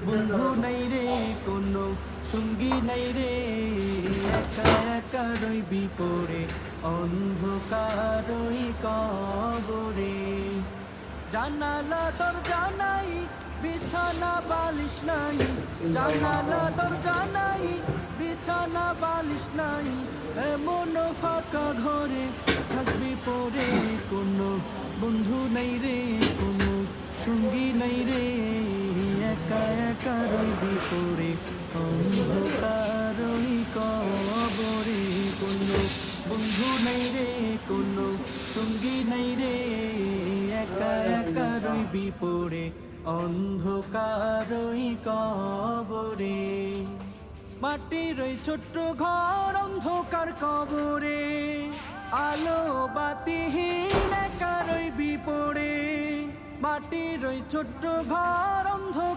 বন্ধু নাই রে কোনো, সঙ্গী নাই রে, একা একা রইবি পড়ে অন্ধকারই কবরে। জানালা দরজা নাই, বিছানা বালিশ নাই, জানালা দরজা নাই, বিছানা বালিশ নাই, এমন ফাঁকা ঘরে থাকবি পড়ে। কোনো বন্ধু নাই রে কোনো, সঙ্গী নাই রে, একা একা রইবি পড়ে অন্ধকারই কবরে। কোনো বন্ধু নাই রে কোনো, সঙ্গী নাই রে, একা একা রইবি পড়ে অন্ধকারই কবরে। মাটির ওই ছোট্ট ঘর অন্ধকার কবরে, আলো বাতিহীন একা রইবি পড়ে। মাটির ওই ছোট্ট ঘর অন্ধকার